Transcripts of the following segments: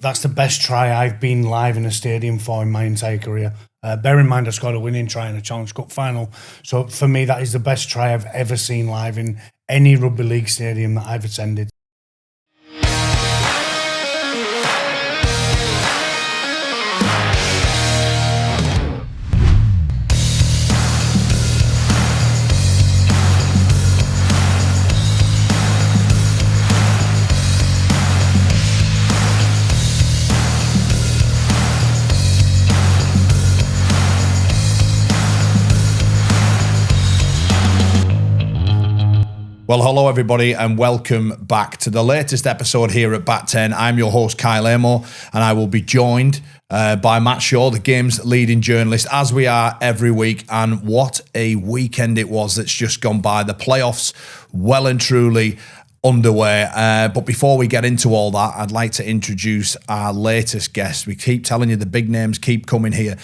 that's the best try I've been live in a stadium for in my entire career. Bear in mind, I scored a winning try in a Challenge Cup final. So for me, that is the best try I've ever seen live in any rugby league stadium that I've attended. Well, hello everybody and welcome back to the latest episode here at Bat 10. I'm your host, Amor, and I will be joined by Matt Shaw, the game's leading journalist, as we are every week. And what a weekend it was that's just gone by. The playoffs well and truly underway. But before we get into all that, I'd like to introduce our latest guest. We keep telling you the big names keep coming here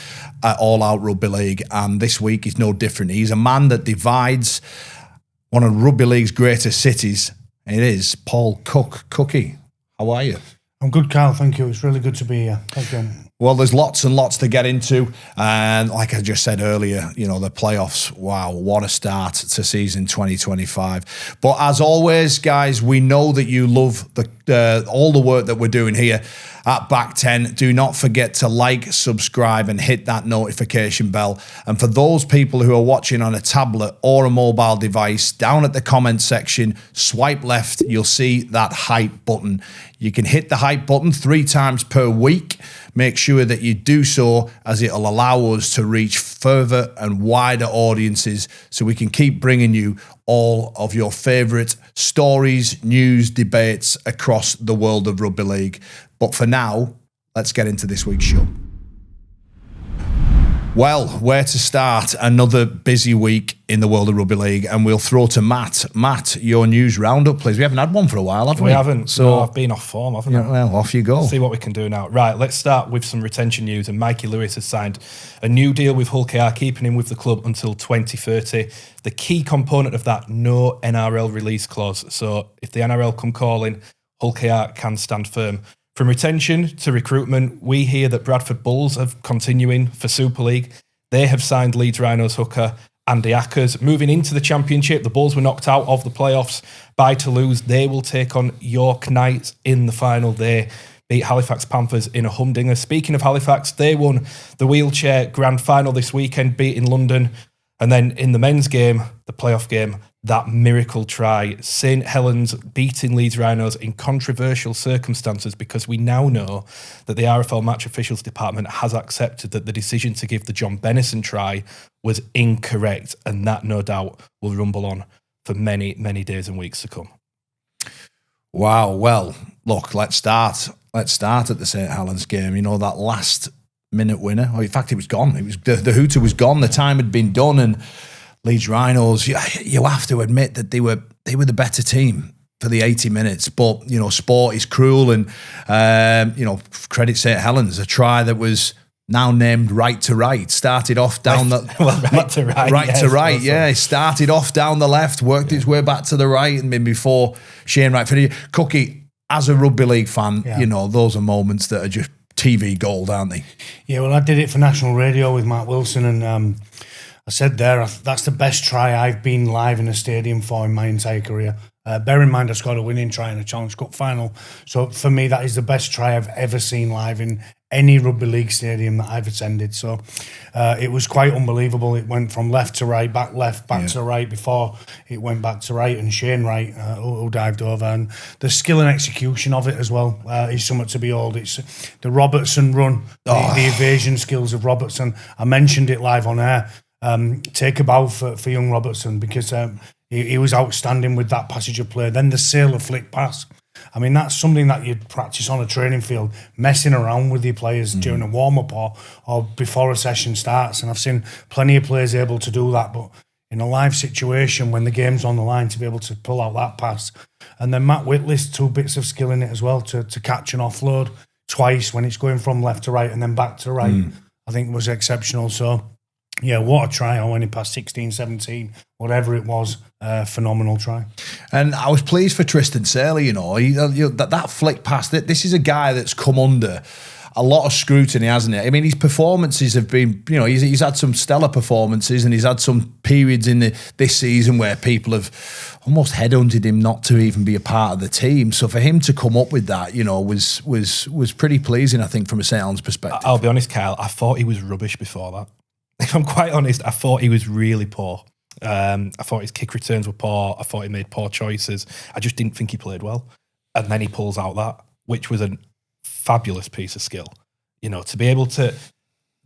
at All Out Rugby League, and this week is no different. He's a man that divides one of Rugby League's greatest cities. It is Paul Cooke. Cookie, how are you? I'm good, Carl. Thank you. It's really good to be here. Thank you. Well, there's lots and lots to get into. And like I just said earlier, you know, the playoffs, wow, what a start to season 2025. But as always, guys, we know that you love all the work that we're doing here at Back 10. Do not forget to like, subscribe, and hit that notification bell. And for those people who are watching on a tablet or a mobile device, down at the comment section, swipe left, you'll see that hype button. You can hit the hype button 3 times per week. Make sure that you do so, as it'll allow us to reach further and wider audiences so we can keep bringing you all of your favourite stories, news, debates across the world of rugby league. But for now, let's get into this week's show. Well, where to start? Another busy week in the world of rugby league, and we'll throw to Matt. Matt, your news roundup, please. We haven't had one for a while, have we? We haven't. So no, I've been off form, haven't I? Well, off you go. See what we can do now. Right, let's start with some retention news. And Mikey Lewis has signed a new deal with Hull KR, keeping him with the club until 2030. The key component of that, no NRL release clause. So if the NRL come calling, Hull KR can stand firm. From retention to recruitment, we hear that Bradford Bulls are continuing for Super League. They have signed Leeds Rhinos hooker Andy Ackers. Moving into the Championship, the Bulls were knocked out of the playoffs by Toulouse. They will take on York Knights in the final. They beat Halifax Panthers in a humdinger. Speaking of Halifax, they won the wheelchair grand final this weekend, beating London. And then in the men's game, the playoff game, that miracle try, St Helens beating Leeds Rhinos in controversial circumstances, because we now know that the RFL Match Officials Department has accepted that the decision to give the John Bennison try was incorrect, and that no doubt will rumble on for many, many days and weeks to come. Wow. Well, look, let's start at the St Helens game. You know, that last minute winner. Oh, in fact, it was gone. It was the hooter was gone. The time had been done, and Leeds Rhinos, you have to admit that they were the better team for the 80 minutes. But, you know, sport is cruel, and, you know, credit St Helens, a try that was now named Right to Right. Started off down the... Right to Right. Right to Right, yeah. Started off down the left, worked its way back to the right, and then before Shane Wright finished. Cookie, as a rugby league fan, you know, those are moments that are just TV gold, aren't they? Yeah, well, I did it for national radio with Matt Wilson, and I said there, that's the best try I've been live in a stadium for in my entire career. Bear in mind, I scored a winning try in a Challenge Cup final. So for me, that is the best try I've ever seen live in any rugby league stadium that I've attended. So it was quite unbelievable. It went from left to right, back left, back to right before it went back to right, and Shane Wright who dived over. And the skill and execution of it as well is something to behold. It's the Robertson run, the evasion skills of Robertson. I mentioned it live on air. Take a bow for young Robertson, because he was outstanding with that passage of play. Then the sailor flick pass. I mean, that's something that you'd practice on a training field, messing around with your players during a warm-up or before a session starts. And I've seen plenty of players able to do that, but in a live situation when the game's on the line, to be able to pull out that pass. And then Matt Whitley's 2 bits of skill in it as well, to catch and offload twice when it's going from left to right and then back to right. I think was exceptional. So Yeah, what a try. I went in past 16, 17, whatever it was. Phenomenal try. And I was pleased for Tristan Saylor, that flick past it. This is a guy that's come under a lot of scrutiny, hasn't it? I mean, his performances have been, he's had some stellar performances, and he's had some periods in this season where people have almost headhunted him not to even be a part of the team. So for him to come up with that, was pretty pleasing, I think, from a St Helens perspective. I'll be honest, Kyle, I thought he was rubbish before that. If I'm quite honest, I thought he was really poor. I thought his kick returns were poor. I thought he made poor choices. I just didn't think he played well. And then he pulls out that, which was a fabulous piece of skill. To be able to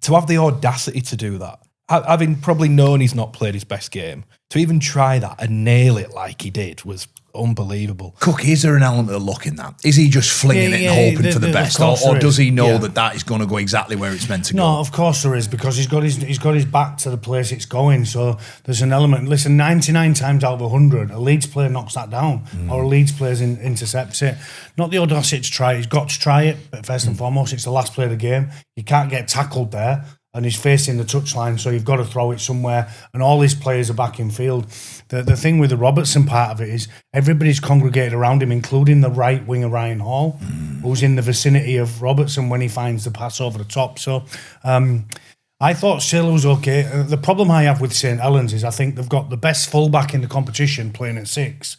have the audacity to do that, having probably known he's not played his best game, to even try that and nail it like he did was unbelievable. Cooke, is there an element of luck in that? Is he just flinging it and hoping for the best, or does he know that is going to go exactly where it's meant to go? No, of course there is, because he's got his back to the place it's going. So there's an element. Listen, 99 times out of 100, a Leeds player knocks that down, or a Leeds player intercepts it. Not the audacity to try it. He's got to try it, but first and foremost, it's the last play of the game. You can't get tackled there, and he's facing the touchline, so you've got to throw it somewhere, and all his players are back in field. The thing with the Robertson part of it is everybody's congregated around him, including the right winger Ryan Hall, who's in the vicinity of Robertson when he finds the pass over the top. So I thought Saylor was okay. The problem I have with St Helens is I think they've got the best fullback in the competition playing at 6.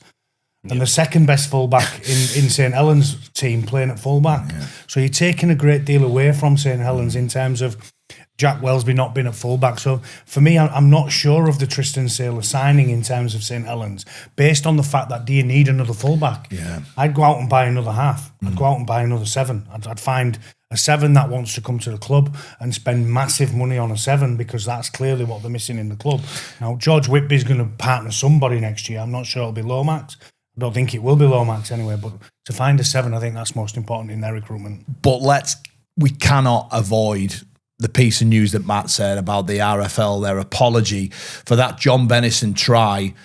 And the second best fullback in St Helens' team playing at fullback. Yeah. So you're taking a great deal away from St Helens in terms of Jack Wellesby not being at fullback. So for me, I'm not sure of the Tristan Saylor signing in terms of St Helens, based on the fact that do you need another fullback? Yeah. I'd go out and buy another half. I'd go out and buy another 7. I'd find a 7 that wants to come to the club and spend massive money on a 7, because that's clearly what they're missing in the club. Now, George Whitby's going to partner somebody next year. I'm not sure it'll be Lomax. I don't think it will be Lomax anyway, but to find a 7, I think that's most important in their recruitment. But we cannot avoid the piece of news that Matt said about the RFL, their apology for that John Bennison try.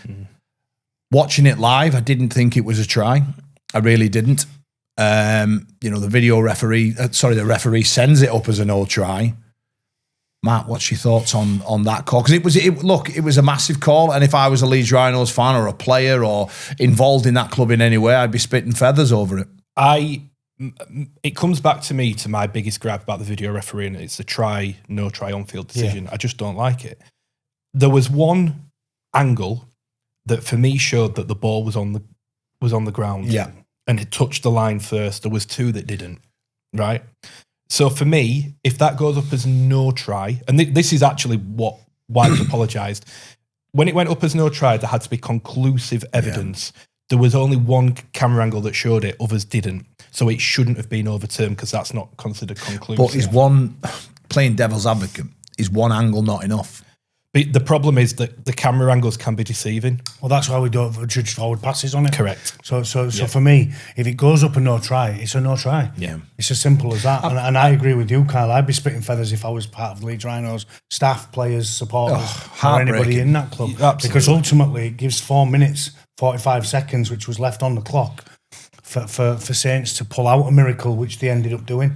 Watching it live, I didn't think it was a try. I really didn't. The referee sends it up as a no try. Matt, what's your thoughts on that call? Because it was a massive call, and if I was a Leeds Rhinos fan or a player or involved in that club in any way, I'd be spitting feathers over it. It comes back to me to my biggest gripe about the video refereeing. It's the no try on field decision. Yeah. I just don't like it. There was one angle that for me showed that the ball was on the ground. Yeah. And it touched the line first. There was 2 that didn't. Right. So for me, if that goes up as no try, and this is actually why I've apologised. When it went up as no try, there had to be conclusive evidence. Yeah. There was only one camera angle that showed it, others didn't. So it shouldn't have been overturned because that's not considered conclusive. But playing devil's advocate, is one angle not enough? But the problem is that the camera angles can be deceiving. Well, that's why we don't judge forward passes on it. Correct. So for me, if it goes up a no try, it's a no try. Yeah. It's as simple as that. And I agree with you, Kyle. I'd be spitting feathers if I was part of Leeds Rhinos, staff, players, supporters, or anybody in that club. Absolutely. Because ultimately it gives 4 minutes, 45 seconds, which was left on the clock for Saints to pull out a miracle, which they ended up doing.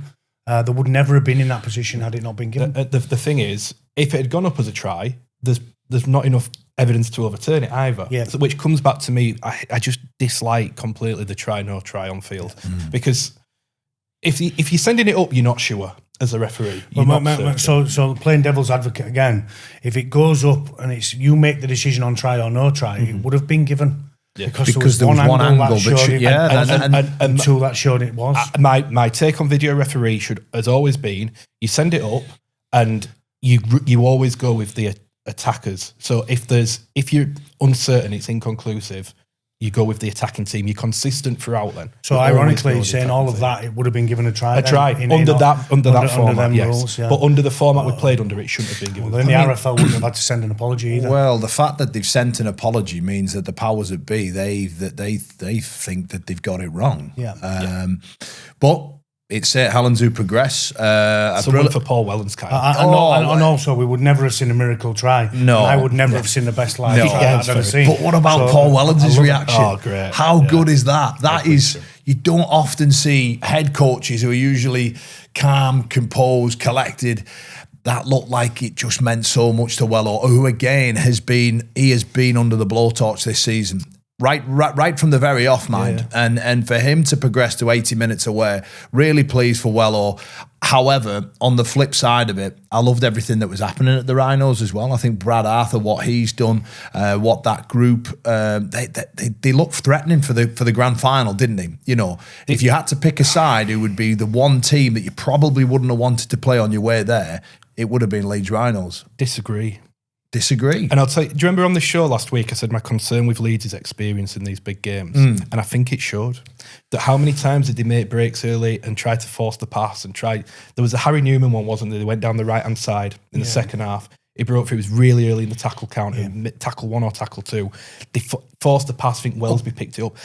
They would never have been in that position had it not been given. The thing is, if it had gone up as a try, there's not enough evidence to overturn it either. Yeah. So, which comes back to me, I just dislike completely the no try on field. Because if you're sending it up, you're not sure as a referee. So playing devil's advocate again, if it goes up and it's you make the decision on try or no try, it would have been given. Yeah. Because there was one angle that showed it, and 2 that showed it was. My take on video referee has always been, you send it up and you always go with the attackers. So if you're uncertain, it's inconclusive, you go with the attacking team. You're consistent throughout then. So ironically, saying all of that, it would have been given a try. Under that format, yes. Rules, yeah. But under the format we played under, it shouldn't have been given. Well, then the RFL wouldn't have had to send an apology either. Well, the fact that they've sent an apology means that the powers that be, they think that they've got it wrong. Yeah. But it's St Helens who progress. Someone for Paul Wellens, kind of. And also, we would never have seen a miracle try. No. I would never have seen the best live try I've ever seen. But what about Paul Wellens' reaction? Oh, great. How good is that? That is, you don't often see head coaches who are usually calm, composed, collected, that looked like it just meant so much to Wello, who again has been under the blowtorch this season. Right from the very off, mind. Yeah. And for him to progress to 80 minutes away, really pleased for Wello. However, on the flip side of it, I loved everything that was happening at the Rhinos as well. I think Brad Arthur, what he's done, what that group, they looked threatening for the grand final, didn't they? You know, if you had to pick a side, it would be the one team that you probably wouldn't have wanted to play on your way there. It would have been Leeds Rhinos. Disagree. And I'll tell you, do you remember on the show last week I said my concern with Leeds' experience in these big games? And I think it showed. That how many times did they make breaks early and try to force the pass and try... There was a Harry Newman one, wasn't there? They went down the right-hand side in the second half. He broke through, it was really early in the tackle count, tackle 1 or tackle 2. They forced the pass, I think Wellesby picked it up.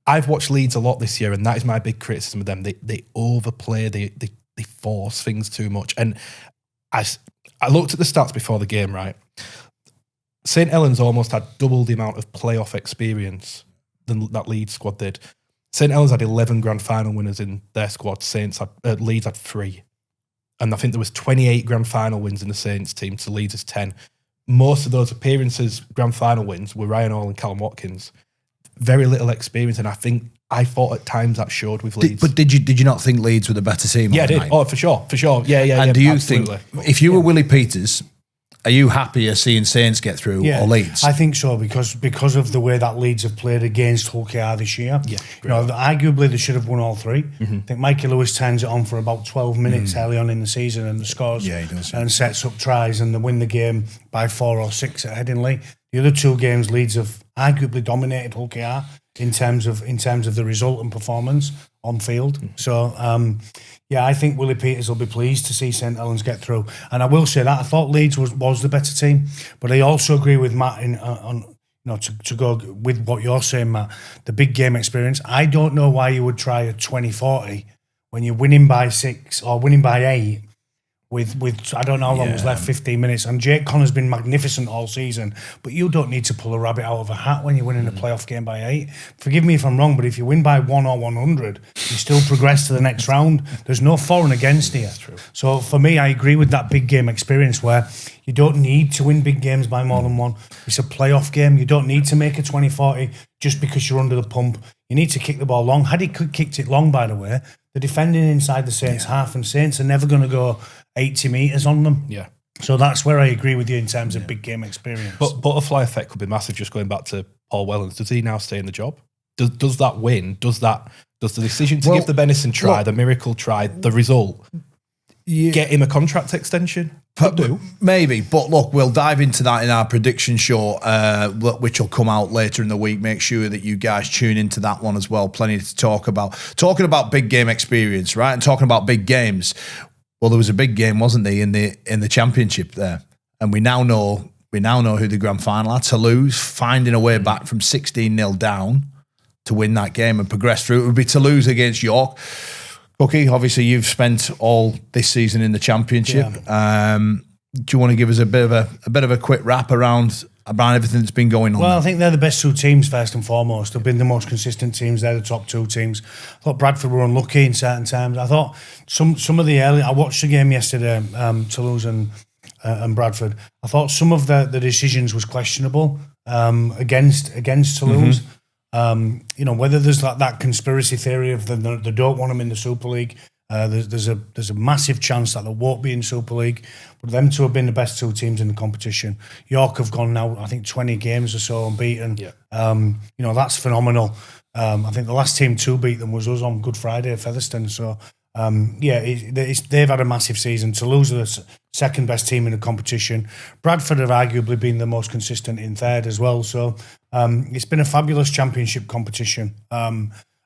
I've watched Leeds a lot this year and that is my big criticism of them. They overplay, they force things too much. And I looked at the stats before the game, right? St Helens almost had double the amount of playoff experience than that Leeds squad did. St Helens had 11 grand final winners in their squad. Leeds had 3. And I think there was 28 grand final wins in the Saints team to Leeds' 10. Most of those appearances, grand final wins, were Ryan Hall and Callum Watkins. Very little experience, and I thought at times that showed with Leeds. But did you not think Leeds were the better team? Yeah, I did. Oh, for sure. Yeah. And do you absolutely. think, if you were Willie Peters, are you happier seeing Saints get through or Leeds? I think so because of the way that Leeds have played against Hull KR this year. Yeah, you know, arguably they should have won all 3. I think Mikey Lewis turns it on for about 12 minutes early on in the season and scores he does. And sets up tries and they win the game by 4 or 6 at Headingley. The other 2 games Leeds have arguably dominated Hull KR in terms of the result and performance on field. So I think Willie Peters will be pleased to see St Helens get through. And I will say that I thought Leeds was the better team, but I also agree with Matt to go with what you're saying, Matt. The big game experience. I don't know why you would try a 20-40 when you're winning by 6 or winning by 8. With I don't know how long was left, 15 minutes. And Jake Connor's been magnificent all season, but you don't need to pull a rabbit out of a hat when you're winning a playoff game by 8. Forgive me if I'm wrong, but if you win by 1 or 100, you still progress to the next round. There's no for and against here. That's true. So for me, I agree with that big game experience where you don't need to win big games by more than 1. It's a playoff game. You don't need to make a 20-40 just because you're under the pump. You need to kick the ball long. Had he kicked it long, by the way, the defending inside the Saints half and Saints are never going to go 80 metres on them. Yeah. So that's where I agree with you in terms of big game experience. But butterfly effect could be massive. Just going back to Paul Wellens, does he now stay in the job? Does that win? Does the decision to give the Benison try, the miracle try, the result, get him a contract extension? Maybe, but look, we'll dive into that in our prediction show, which will come out later in the week. Make sure that you guys tune into that one as well. Plenty to talk about. Talking about big game experience, right? And talking about big games. Well, there was a big game, wasn't there, in the championship there, and we now know who the grand final are. Toulouse finding a way back from 16-0 down to win that game and progress through. It would be Toulouse against York. Cookie, obviously you've spent all this season in the championship. Yeah. Do you want to give us a bit of a quick wrap around everything that's been going on? Well, I think they're the best 2 teams first and foremost. They've been the most consistent teams. They're the top 2 teams. I thought Bradford were unlucky in certain times. I thought some of the early. I watched the game yesterday, Toulouse and Bradford. I thought some of the decisions was questionable against Toulouse. Whether there's that conspiracy theory of they don't want them in the Super League. There's a massive chance that they won't be in Super League. But them 2 have been the best 2 teams in the competition. York have gone now, I think, 20 games or so unbeaten. Yeah. That's phenomenal. I think the last team to beat them was us on Good Friday at Featherstone. So, they've had a massive season. Toulouse are the second best team in the competition. Bradford have arguably been the most consistent in third as well. So it's been a fabulous championship competition.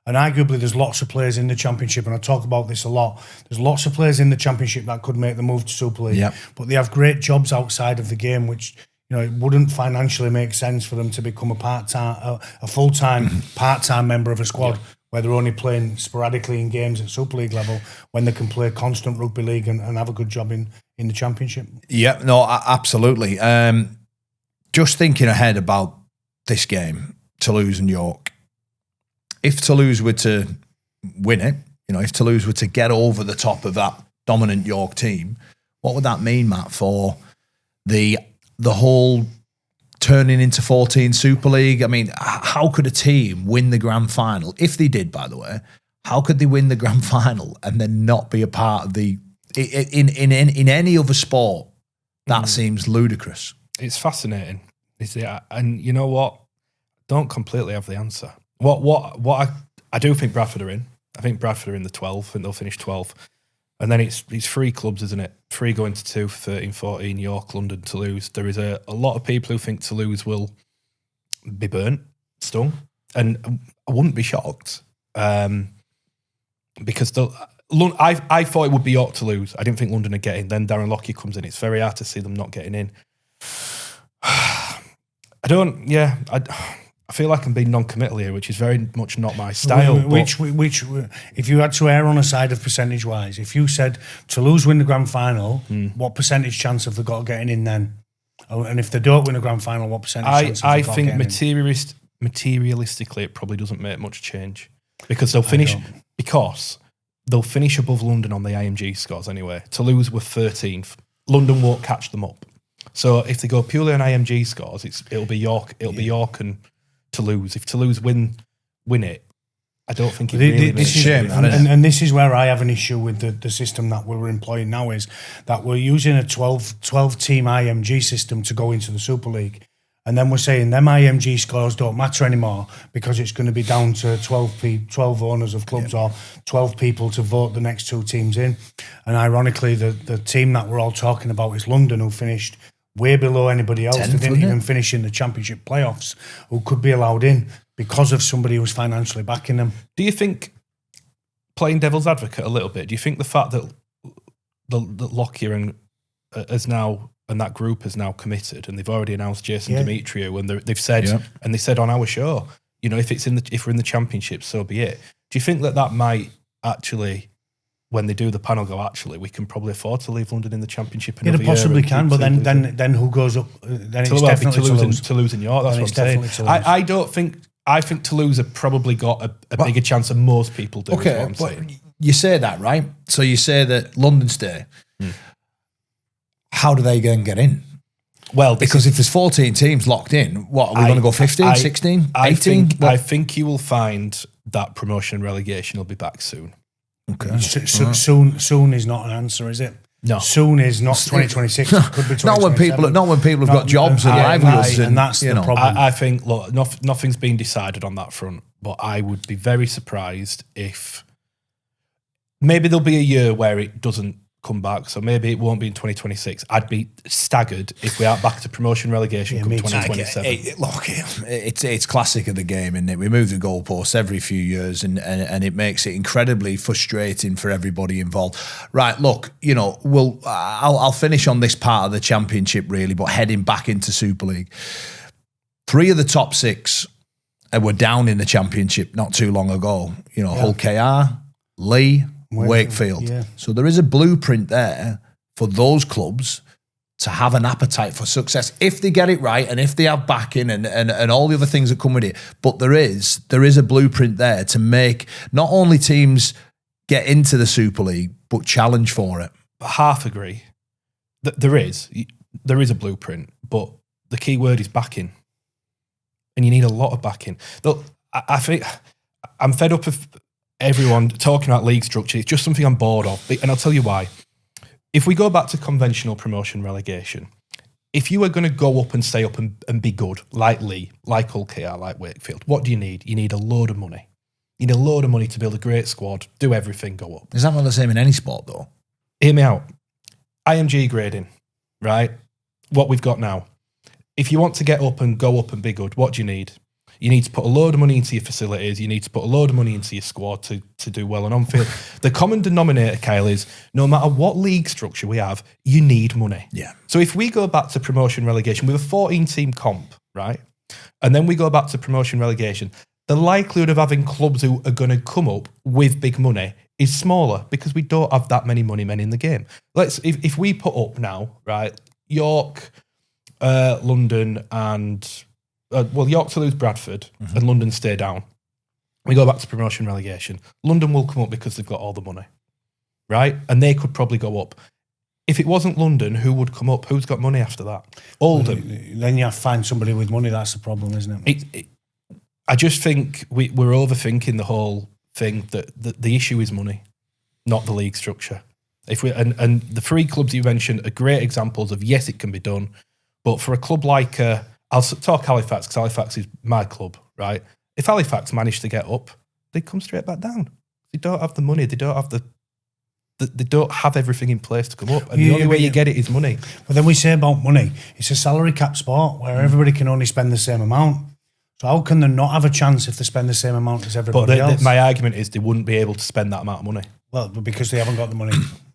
And arguably there's lots of players in the championship, and I talk about this a lot. There's lots of players in the championship that could make the move to Super League, but they have great jobs outside of the game, which it wouldn't financially make sense for them to become a full-time, part-time member of a squad where they're only playing sporadically in games at Super League level when they can play constant rugby league and have a good job in the championship. Yeah, no, absolutely. Just thinking ahead about this game, Toulouse and York. If Toulouse were to win it, if Toulouse were to get over the top of that dominant York team, what would that mean, Matt, for the whole turning into 14 Super League? I mean, how could a team win the grand final? If they did, by the way, how could they win the grand final and then not be a part of the... In any other sport, that seems ludicrous. It's fascinating. And you know what? Don't completely have the answer. What I do think Bradford are in. I think Bradford are in the 12. I think they'll finish 12. And then it's 3 clubs, isn't it? 3 going to 2 for 13, 14, York, London, Toulouse. There is a lot of people who think Toulouse will be burnt, stung. And I wouldn't be shocked. Because I thought it would be York, Toulouse. I didn't think London would get in. Then Darren Lockyer comes in. It's very hard to see them not getting in. I feel like I'm being non-committal here, which is very much not my style. Which, if you had to err on a side of percentage-wise, if you said Toulouse win the grand final, what percentage chance have they got of getting in then? And if they don't win the grand final, what percentage chance have they got of getting in? I think materialistically, it probably doesn't make much change because they'll finish above London on the IMG scores anyway. Toulouse were 13th. London won't catch them up. So if they go purely on IMG scores, it'll be York and Toulouse. If Toulouse win it, I don't think it really makes a shame. And this is where I have an issue with the system that we're employing now, is that we're using a 12-team IMG system to go into the Super League. And then we're saying them IMG scores don't matter anymore because it's going to be down to 12 owners of clubs or 12 people to vote the next 2 teams in. And ironically, the team that we're all talking about is London, who finished way below anybody else. They didn't even finish in the championship playoffs, who could be allowed in because of somebody who was financially backing them. Do you think, playing devil's advocate a little bit, do you think the fact that Lockyer and that group has now committed, and they've already announced Jason Demetriou, and they've said, and they said on our show, if we're in the championship, so be it. Do you think that might actually, when they do the panel, go, actually, we can probably afford to leave London in the championship? They possibly can, but then who goes up? Then it's definitely Toulouse and York. That's what I'm saying. I think Toulouse have probably got a bigger chance than most people do. Okay, but you say that, right? So you say that London stay. How do they then get in? Well, because if there's 14 teams locked in, what, are we going to go 15, 16, 18? I think you will find that promotion and relegation will be back soon. Okay. Soon is not an answer, is it? No. Soon is not 2026. It could be 2027. Not when people have got jobs and livelihoods. And that's the problem. I think, look, nothing's been decided on that front, but I would be very surprised if maybe there'll be a year where it doesn't come back, so maybe it won't be in 2026. I'd be staggered if we are back to promotion relegation come 2027. Look, it's classic of the game, isn't it? We move the goalposts every few years, and it makes it incredibly frustrating for everybody involved. Right, look, I'll finish on this part of the championship really, but heading back into Super League. 3 of the top 6 were down in the championship not too long ago. Hull KR, Leigh, Wakefield. Yeah. So there is a blueprint there for those clubs to have an appetite for success if they get it right and if they have backing and all the other things that come with it. But there is a blueprint there to make not only teams get into the Super League, but challenge for it. Half agree. There is a blueprint, but the key word is backing. And you need a lot of backing. Look, I think I'm fed up of everyone talking about league structure. It's just something I'm bored of. And I'll tell you why. If we go back to conventional promotion relegation, if you are going to go up and stay up and be good, like Leigh, like Hull KR, like Wakefield, what do you need? You need a load of money. You need a load of money to build a great squad, do everything, go up. Is that not the same in any sport, though? Hear me out. IMG grading, right? What we've got now. If you want to get up and go up and be good, what do you need? You need to put a load of money into your facilities. You need to put a load of money into your squad to do well and on field. The common denominator, Kyle, is no matter what league structure we have, you need money. Yeah. So if we go back to promotion relegation with a 14-team comp, right, and then we go back to promotion relegation, the likelihood of having clubs who are going to come up with big money is smaller because we don't have that many money men in the game. If we put up now, right, York, London and... York to lose Bradford and London stay down. We go back to promotion relegation. London will come up because they've got all the money, right? And they could probably go up. if it wasn't London, who would come up? Who's got money after that? Oldham. Then you have to find somebody with money. That's the problem, isn't it? I just think we're overthinking the whole thing. That the issue is money, not the league structure. And the three clubs you mentioned are great examples of yes, it can be done, but for a club like I'll talk Halifax because Halifax is my club, right? If Halifax managed to get up, they'd come straight back down. They don't have the money. They don't have they don't have everything in place to come up. And the only way you get it is money. But then we say about money, it's a salary cap sport where everybody can only spend the same amount. So how can they not have a chance if they spend the same amount as everybody else? My argument is they wouldn't be able to spend that amount of money. Well, because they haven't got the money.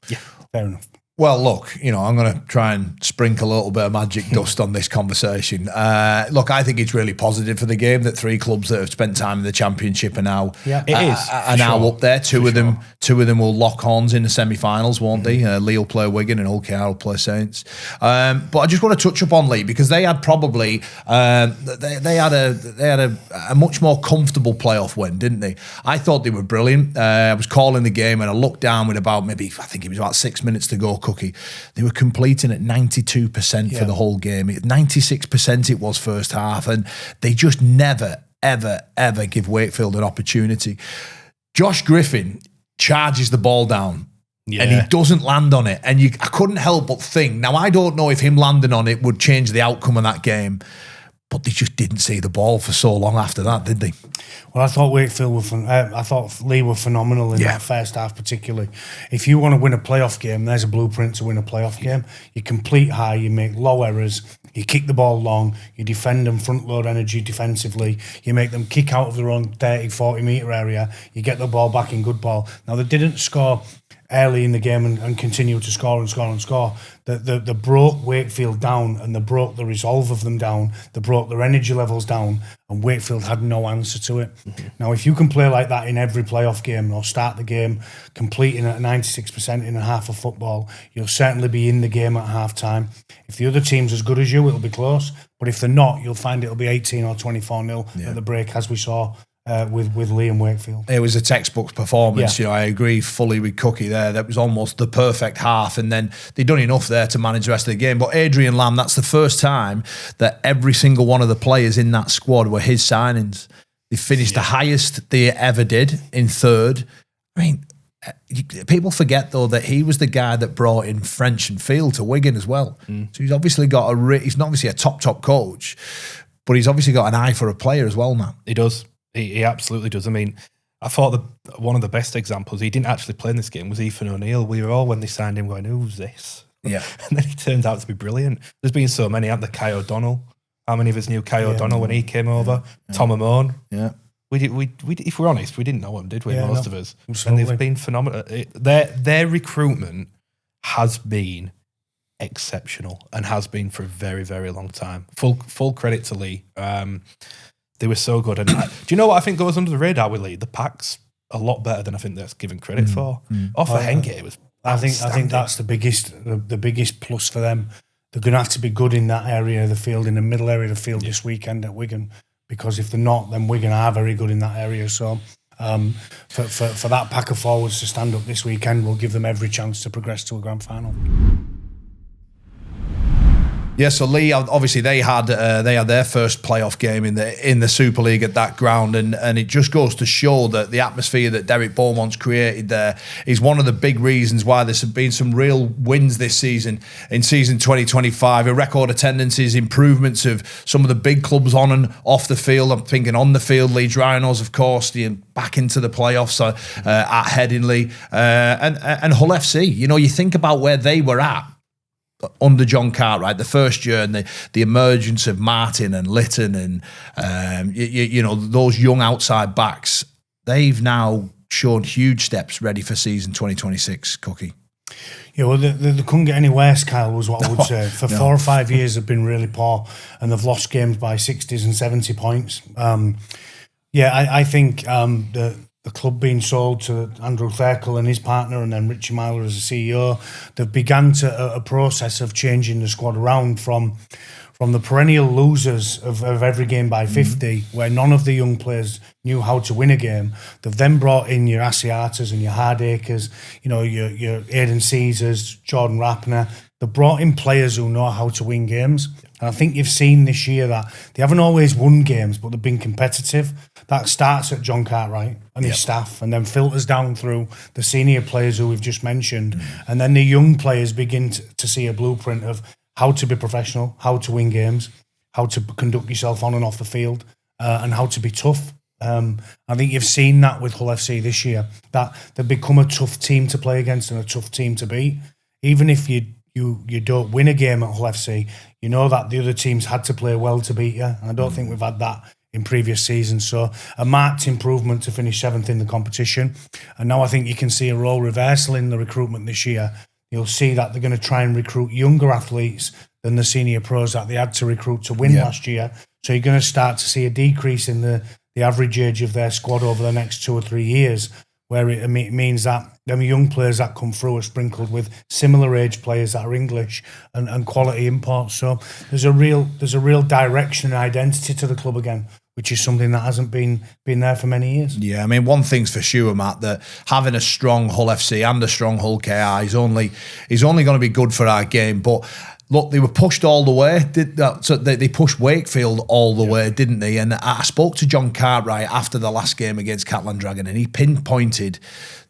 Yeah. Fair enough. Well, look, I'm going to try and sprinkle a little bit of magic dust on this conversation. Look, I think it's really positive for the game that three clubs that have spent time in the Championship are now now up there. Two of them will lock horns in the semi-finals, won't they? Leigh will play Wigan and Hull KR will play Saints. But I just want to touch upon Leigh because they had probably they had a much more comfortable playoff win, didn't they? I thought they were brilliant. I was calling the game and I looked down with I think it was about 6 minutes to go. Cookie, they were completing at 92% for the whole game. 96% it was first half, and they just never, ever give Wakefield an opportunity. Josh Griffin charges the ball down. Yeah. And he doesn't land on it. And I couldn't help but think, now I don't know if him landing on it would change the outcome of that game, but they just didn't see the ball for so long after that, did they? Well, I thought I thought Leigh were phenomenal in that first half, particularly. If you want to win a playoff game, there's a blueprint to win a playoff game. You complete high, you make low errors, you kick the ball long, you defend them, front load energy defensively, you make them kick out of their own 30, 40 metre area, you get the ball back in good ball. Now, they didn't score early in the game and continue to score and score and score. They broke Wakefield down and they broke the resolve of them down. They broke their energy levels down and Wakefield had no answer to it. Mm-hmm. Now, if you can play like that in every playoff game or start the game completing at 96% in a half of football, you'll certainly be in the game at half time. If the other team's as good as you, it'll be close. But if they're not, you'll find it'll be 18 or 24-0 at the break, as we saw with Leigh and Wakefield. It was a textbook performance. I agree fully with Cookie there. That was almost the perfect half, and then they'd done enough there to manage the rest of the game. But Adrian Lamb, that's the first time that every single one of the players in that squad were his signings. They finished the highest they ever did in third. I mean, people forget though that he was the guy that brought in French and Field to Wigan as well. So he's obviously got he's not obviously a top coach, but he's obviously got an eye for a player as well, man. He does. He absolutely does. I mean, I thought one of the best examples, he didn't actually play in this game, was Ethan O'Neill. We were all, when they signed him, going, who's this? Yeah. And then he turned out to be brilliant. There's been so many. The Kai O'Donnell. How many of us knew Kai O'Donnell when he came over? Tom Amor. Yeah. We if we're honest, we didn't know him, did we? Most of us. Absolutely. And they've been phenomenal. Their recruitment has been exceptional and has been for a very, very long time. Full credit to Leigh. They were so good. And do you know what I think goes under the radar with Leigh? The pack's a lot better than I think that's given credit for. Off the Hengate, it was I think that's the biggest plus for them. They're going to have to be good in that area of the field, in the middle area of the field this weekend at Wigan, because if they're not, then Wigan are very good in that area. So for that pack of forwards to stand up this weekend will give them every chance to progress to a grand final. Yeah, so Leigh, obviously they had their first playoff game in the Super League at that ground, and it just goes to show that the atmosphere that Derek Beaumont's created there is one of the big reasons why there's been some real wins this season in season 2025. A record attendances, improvements of some of the big clubs on and off the field. I'm thinking on the field, Leeds Rhinos, of course, back into the playoffs at Headingley, and Hull FC. You think about where they were at under John Cartwright the first year, and the emergence of Martin and Litton and those young outside backs. They've now shown huge steps ready for season 2026. Cookie. Yeah, well, they couldn't get any worse, Kyle, was what I would say. For 4 or 5 years, they've been really poor, and they've lost games by 60s and 70 points. I think the club being sold to Andrew Thurkel and his partner, and then Richie Myler as the CEO, they've begun a process of changing the squad around from the perennial losers of every game by 50, where none of the young players knew how to win a game. They've then brought in your Asiatas and your Hardacres, your Aidan Caesars, Jordan Rappner. They've brought in players who know how to win games. And I think you've seen this year that they haven't always won games, but they've been competitive. That starts at John Cartwright and his staff, and then filters down through the senior players who we've just mentioned. And then the young players begin to see a blueprint of how to be professional, how to win games, how to conduct yourself on and off the field, and how to be tough. I think you've seen that with Hull FC this year, that they've become a tough team to play against and a tough team to beat. Even if you don't win a game at Hull FC, you know that the other teams had to play well to beat you. And I don't think we've had that in previous seasons. So a marked improvement to finish 7th in the competition. And now I think you can see a role reversal in the recruitment this year. You'll see that they're going to try and recruit younger athletes than the senior pros that they had to recruit to win last year. So you're going to start to see a decrease in the average age of their squad over the next 2 or 3 years, where it means that them young players that come through are sprinkled with similar age players that are English and quality imports. So there's a real direction and identity to the club again, which is something that hasn't been there for many years. Yeah, I mean, one thing's for sure, Matt, that having a strong Hull FC and a strong Hull KR is only going to be good for our game. But look, they were pushed all the way. So they pushed Wakefield all the way, didn't they? And I spoke to John Cartwright after the last game against Catalan Dragon, and he pinpointed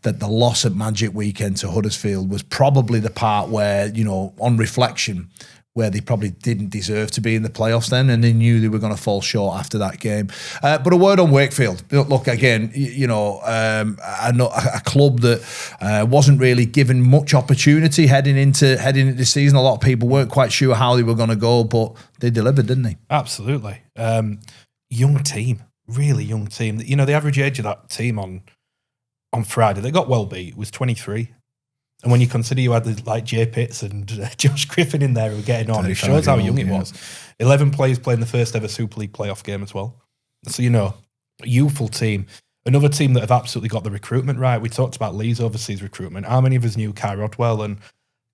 that the loss at Magic Weekend to Huddersfield was probably the part where, on reflection, where they probably didn't deserve to be in the playoffs then, and they knew they were going to fall short after that game. But a word on Wakefield. Look, again, a club that wasn't really given much opportunity heading into the season. A lot of people weren't quite sure how they were going to go, but they delivered, didn't they? Absolutely. Young team, really young team. The average age of that team on Friday, they got well beat, was 23. And when you consider you had like Jay Pitts and Josh Griffin in there who were getting on, it shows how young it was. 11 players playing the first ever Super League playoff game as well. So, youthful team. Another team that have absolutely got the recruitment right. We talked about Lee's overseas recruitment. How many of us knew Kai Rodwell and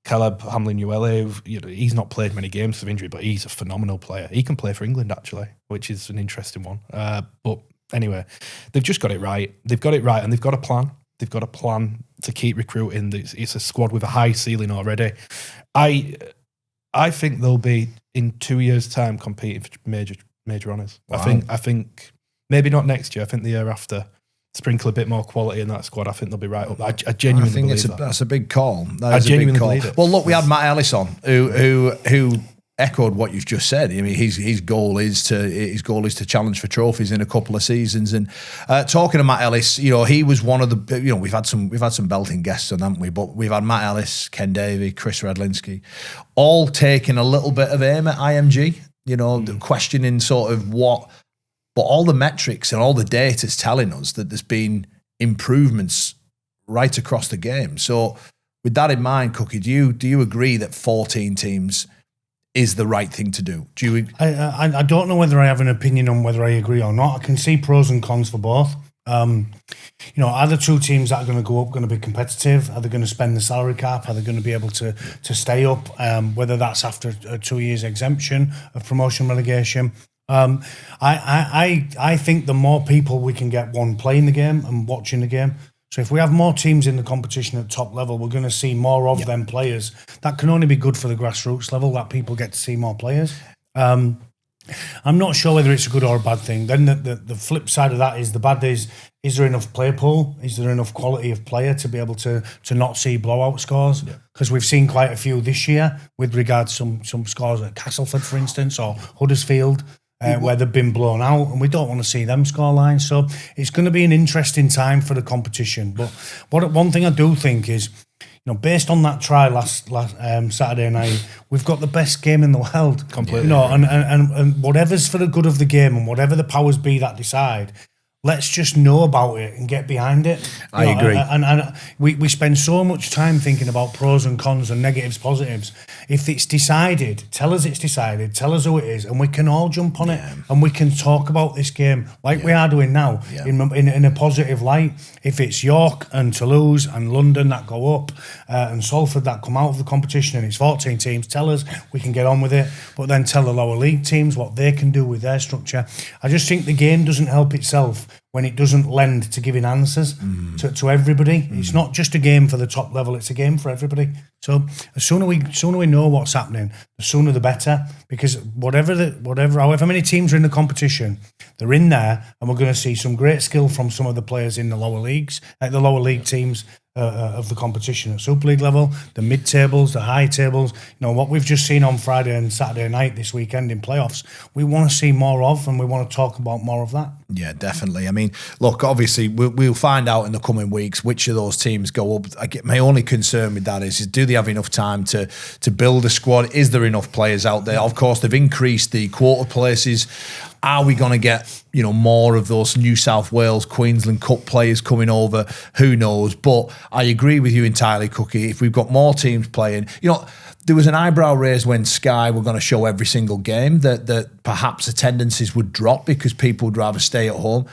Caleb Hamlin-Uele? He's not played many games of injury, but he's a phenomenal player. He can play for England, actually, which is an interesting one. But anyway, they've just got it right. They've got it right, and they've got a plan. They've got a plan to keep recruiting. It's a squad with a high ceiling already. I think they'll be in 2 years' time competing for major honours. Wow. I think maybe not next year. I think the year after. Sprinkle a bit more quality in that squad. I think they'll be right up. I genuinely believe that. That's a big call. I genuinely believe it. Well, look, we had Matt Ellis on who echoed what you've just said. I mean, his goal is to challenge for trophies in a couple of seasons. And talking to Matt Ellis, he was one of the. We've had some belting guests on, haven't we? But we've had Matt Ellis, Ken Davey, Chris Redlinski, all taking a little bit of aim at IMG. Questioning sort of what. But all the metrics and all the data is telling us that there's been improvements right across the game. So with that in mind, Cookie, do you agree that 14 teams is the right thing to do? Do you? I don't know whether I have an opinion on whether I agree or not. I can see pros and cons for both. Are the two teams that are going to go up going to be competitive? Are they going to spend the salary cap? Are they going to be able to stay up? Whether that's after a 2 years exemption of promotion relegation. I think the more people we can get playing the game and watching the game. So if we have more teams in the competition at top level, we're going to see more of them players. That can only be good for the grassroots level, that people get to see more players. I'm not sure whether it's a good or a bad thing. Then the flip side of that is the bad is there enough player pool? Is there enough quality of player to be able to not see blowout scores? Because we've seen quite a few this year with regards to some scores at Castleford, for instance, or Huddersfield. Where they've been blown out, and we don't want to see them score lines. So it's going to be an interesting time for the competition. But one thing I do think is, based on that try last Saturday night, we've got the best game in the world. Completely. And whatever's for the good of the game and whatever the powers be that decide, let's just know about it and get behind it. I agree. And we spend so much time thinking about pros and cons and negatives, positives. If it's decided, tell us it's decided, tell us who it is, and we can all jump on it and we can talk about this game like we are doing now in a positive light. If it's York and Toulouse and London that go up and Salford that come out of the competition and it's 14 teams, tell us, we can get on with it. But then tell the lower league teams what they can do with their structure. I just think the game doesn't help itself when it doesn't lend to giving answers to everybody. It's not just a game for the top level, it's a game for everybody. So the sooner we know what's happening, the sooner the better. Because however many teams are in the competition, they're in there, and we're going to see some great skill from some of the players in the lower leagues, like the lower league teams of the competition at Super League level, the mid-tables, the high tables. What we've just seen on Friday and Saturday night this weekend in playoffs, we want to see more of, and we want to talk about more of that. Yeah, definitely. I mean, look, obviously, we'll find out in the coming weeks which of those teams go up. My only concern with that is do they have enough time to build a squad? Is there enough players out there? Of course, they've increased the quota places. Are we going to get, more of those New South Wales, Queensland Cup players coming over? Who knows? But I agree with you entirely, Cookie. If we've got more teams playing, there was an eyebrow raised when Sky were going to show every single game that perhaps attendances would drop because people would rather stay at home.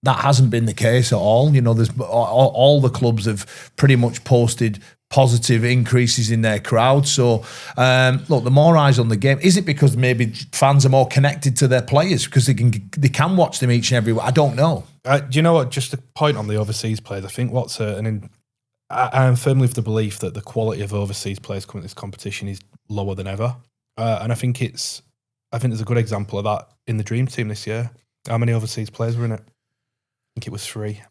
That hasn't been the case at all. There's all the clubs have pretty much posted positive increases in their crowd. So, look, the more eyes on the game. Is it because maybe fans are more connected to their players because they can watch them each and every week? I don't know. Do you know what? Just a point on the overseas players. I think I am firmly of the belief that the quality of overseas players coming to this competition is lower than ever, and I think there's a good example of that in the Dream Team this year. How many overseas players were in it? I think it was 3.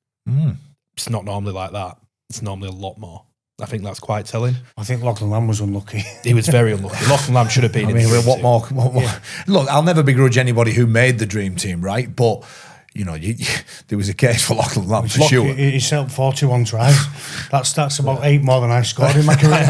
It's not normally like that. It's normally a lot more. I think that's quite telling. I think Lachlan Lamb was unlucky. He was very unlucky. Lachlan Lamb should have been. What more? Yeah. Look, I'll never begrudge anybody who made the Dream Team, right? But there was a case for Lachlan Lamb for sure. He set 41 tries. That's about 8 more than I scored in my career.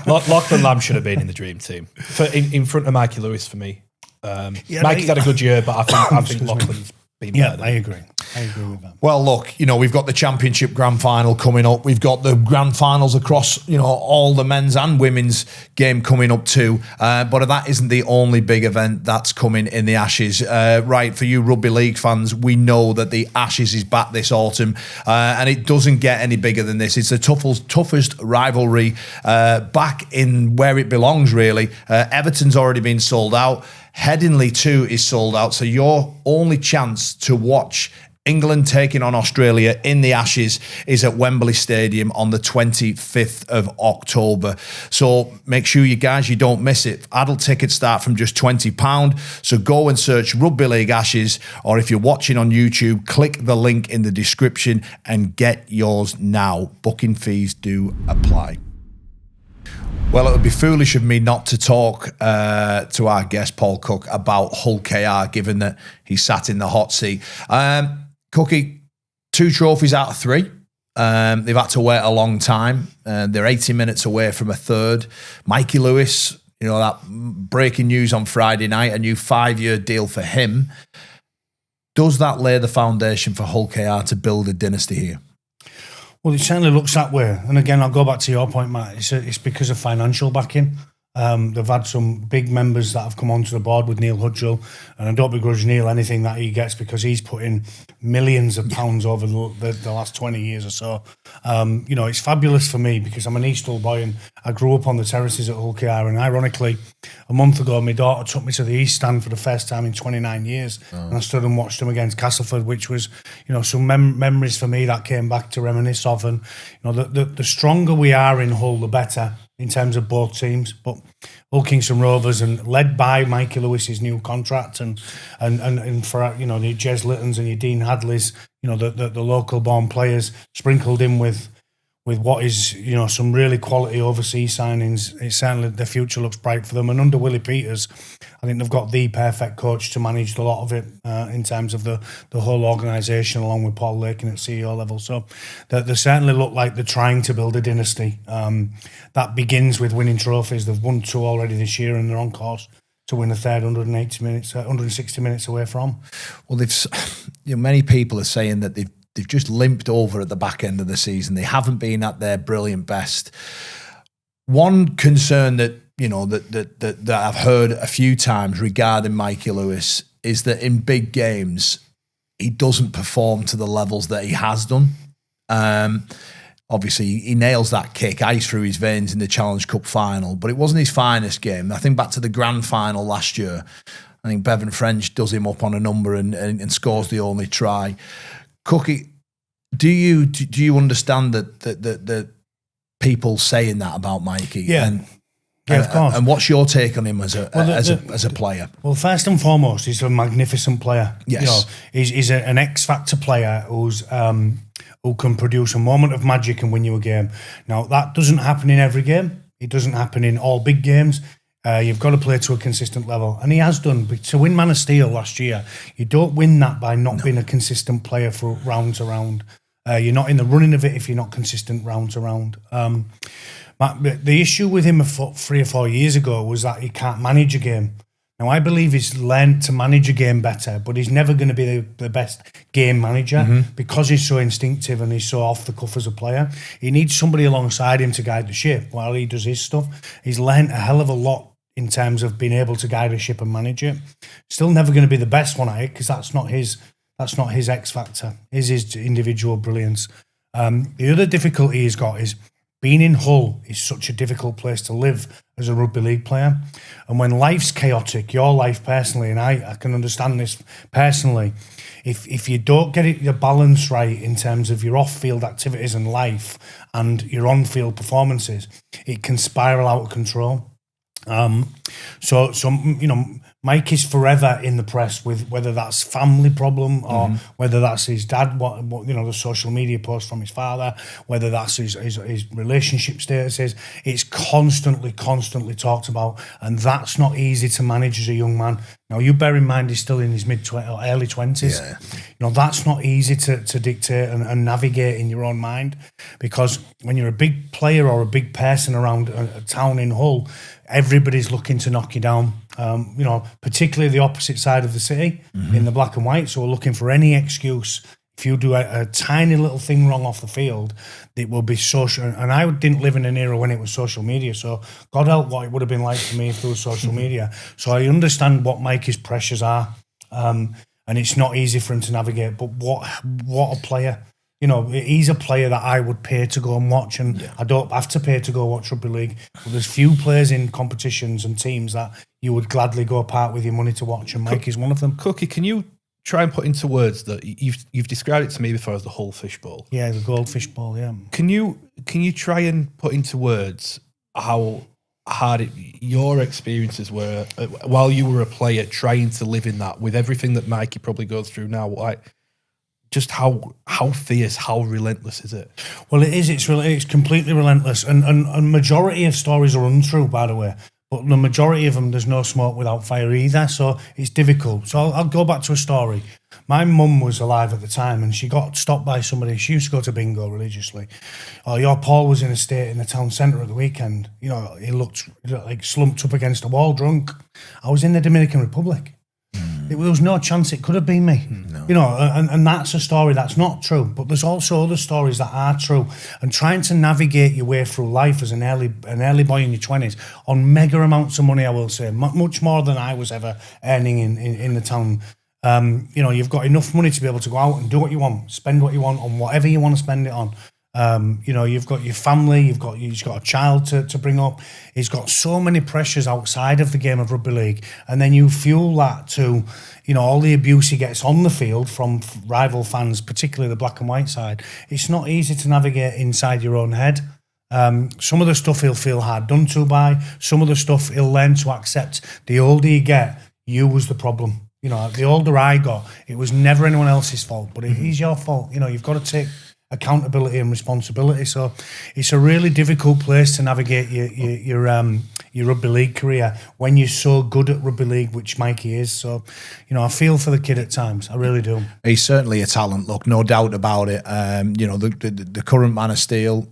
Lachlan Lamb should have been in the Dream Team in front of Mikey Lewis for me. Mikey's had a good year, but I think Lachlan's been better. Yeah, I agree with that. Well, look, we've got the Championship Grand Final coming up. We've got the Grand Finals across, all the men's and women's game coming up too. But that isn't the only big event that's coming in the Ashes. Right, for you Rugby League fans, we know that the Ashes is back this autumn, and it doesn't get any bigger than this. It's the toughest rivalry back in where it belongs, really. Everton's already been sold out. Headingley too is sold out. So your only chance to watch England taking on Australia in the Ashes is at Wembley Stadium on the 25th of October. So make sure you don't miss it. Adult tickets start from just £20. So go and search Rugby League Ashes, or if you're watching on YouTube, click the link in the description and get yours now. Booking fees do apply. Well, it would be foolish of me not to talk to our guest, Paul Cooke, about Hull KR, given that he sat in the hot seat. Cookie, 2 trophies out of 3. They've had to wait a long time. They're 80 minutes away from a third. Mikey Lewis, that breaking news on Friday night, a new 5-year deal for him. Does that lay the foundation for Hull KR to build a dynasty here? Well, it certainly looks that way. And again, I'll go back to your point, Matt. It's because of financial backing. They've had some big members that have come onto the board with Neil Hudgell, and I don't begrudge Neil anything that he gets because he's put in millions of pounds over the last 20 years or so. It's fabulous for me because I'm an East Hull boy and I grew up on the terraces at Hull KR, and ironically, a month ago, my daughter took me to the East Stand for the first time in 29 years, and I stood and watched them against Castleford, which was, some memories for me that came back to reminisce of. And the stronger we are in Hull, the better in terms of both teams. But Hull Kingston Rovers, and led by Mikey Lewis's new contract, and for the Jez Littons and your Dean Hadleys, the local born players sprinkled in with what is some really quality overseas signings. It certainly, the future looks bright for them. And under Willie Peters, I think they've got the perfect coach to manage a lot of it in terms of the whole organisation, along with Paul Lakin at CEO level. So they certainly look like they're trying to build a dynasty. That begins with winning trophies. They've won 2 already this year, and they're on course to win a third 180 minutes, 160 minutes away from. Well, many people are saying that they've just limped over at the back end of the season. They haven't been at their brilliant best. One concern that that I've heard a few times regarding Mikey Lewis is that in big games he doesn't perform to the levels that he has done. Obviously, he nails that kick, ice through his veins in the Challenge Cup final, but it wasn't his finest game. I think back to the grand final last year, I think Bevan French does him up on a number and scores the only try. Cookie, do you understand that people saying that about Mikey? Yeah. Of course. And what's your take on him as a player? Well, first and foremost, he's a magnificent player. Yes. He's an X-factor player who can produce a moment of magic and win you a game. Now, that doesn't happen in every game. It doesn't happen in all big games. You've got to play to a consistent level. And he has done. But to win Man of Steel last year, you don't win that by not being a consistent player for rounds around. You're not in the running of it if you're not consistent rounds around. The issue with him 3 or 4 years ago was that he can't manage a game. Now, I believe he's learned to manage a game better, but he's never going to be the best game manager because he's so instinctive and he's so off the cuff as a player. He needs somebody alongside him to guide the ship while he does his stuff. He's learned a hell of a lot in terms of being able to guide a ship and manage it. Still never going to be the best one at it because that's not his X factor. His individual brilliance. The other difficulty he's got is being in Hull is such a difficult place to live as a rugby league player. And when life's chaotic, your life personally, and I can understand this personally, if you don't get your balance right in terms of your off-field activities and life and your on-field performances, it can spiral out of control. So Mike is forever in the press with whether that's family problem or whether that's his dad, what the social media posts from his father, whether that's his relationship statuses. It's constantly talked about, and that's not easy to manage as a young man. Now, you bear in mind he's still in his mid-20s or early 20s. Yeah. That's not easy to dictate and navigate in your own mind, because when you're a big player or a big person around a town in Hull, everybody's looking to knock you down. Particularly the opposite side of the city in the black and white. So we're looking for any excuse. If you do a tiny little thing wrong off the field, it will be social. And I didn't live in an era when it was social media. So God help what it would have been like for me if there was social media. So I understand what Mikey's pressures are. And it's not easy for him to navigate. But what a player. He's a player that I would pay to go and watch, and I don't have to pay to go watch rugby league. But there's few players in competitions and teams that you would gladly go apart with your money to watch, and Mike is one of them. Cookie, can you try and put into words that you've described it to me before as the Hull fishbowl? Yeah, the goldfish bowl. Yeah. Can you try and put into words how hard your experiences were while you were a player, trying to live in that with everything that Mikey probably goes through now? Just how fierce, how relentless is it? Well, it is. It's completely relentless, and majority of stories are untrue, by the way. But the majority of them, there's no smoke without fire either, so it's difficult. So I'll go back to a story. My mum was alive at the time, and she got stopped by somebody. She used to go to bingo religiously. Your Paul was in a state in the town centre at the weekend. He looked like slumped up against a wall, drunk. I was in the Dominican Republic. There was no chance it could have been me. No. And that's a story that's not true. But there's also other stories that are true. And trying to navigate your way through life as an early boy in your 20s on mega amounts of money, I will say, much more than I was ever earning in the town. You've got enough money to be able to go out and do what you want, spend what you want on whatever you want to spend it on. You've got your family, you've got a child to bring up. He's got so many pressures outside of the game of rugby league, and then you fuel that to, all the abuse he gets on the field from rival fans, particularly the black and white side. It's not easy to navigate inside your own head. Some of the stuff he'll feel hard done to by. Some of the stuff he'll learn to accept. The older you get, you was the problem. The older I got, it was never anyone else's fault, but it is your fault. You've got to take accountability and responsibility. So it's a really difficult place to navigate your rugby league career when you're so good at rugby league, which Mikey is. So, I feel for the kid at times. I really do. He's certainly a talent, look, no doubt about it. The current man of steel,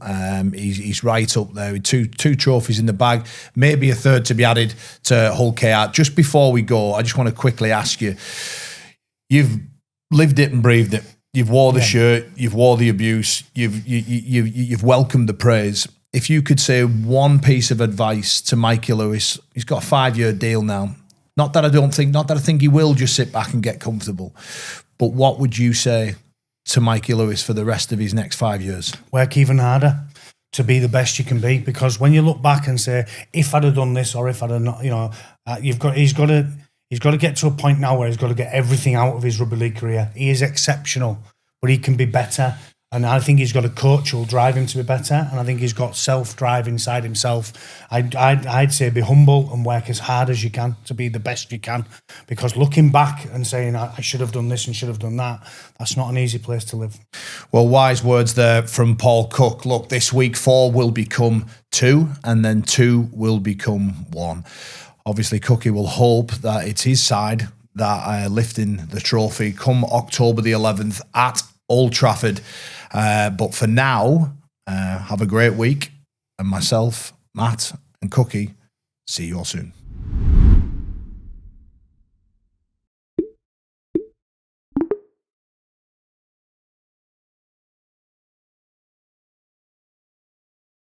he's right up there with two trophies in the bag, maybe a third to be added to Hull KR. Just before we go, I just want to quickly ask you, you've lived it and breathed it. You've wore the shirt, you've wore the abuse, you've welcomed the praise. If you could say one piece of advice to Mikey Lewis, he's got a 5-year deal now. Not that I think he will just sit back and get comfortable. But what would you say to Mikey Lewis for the rest of his next 5 years? Work even harder to be the best you can be, because when you look back and say, if I'd have done this or if I'd have not, he's got to get to a point now where he's got to get everything out of his rugby league career. He is exceptional, but he can be better. And I think he's got a coach who'll drive him to be better. And I think he's got self-drive inside himself. I'd say be humble and work as hard as you can to be the best you can. Because looking back and saying, I should have done this and should have done that, that's not an easy place to live. Well, wise words there from Paul Cooke. Look, this week 4 will become 2, and then 2 will become 1. Obviously, Cookie will hope that it's his side that are lifting the trophy come October the 11th at Old Trafford. But for now, have a great week. And myself, Matt and Cookie, see you all soon.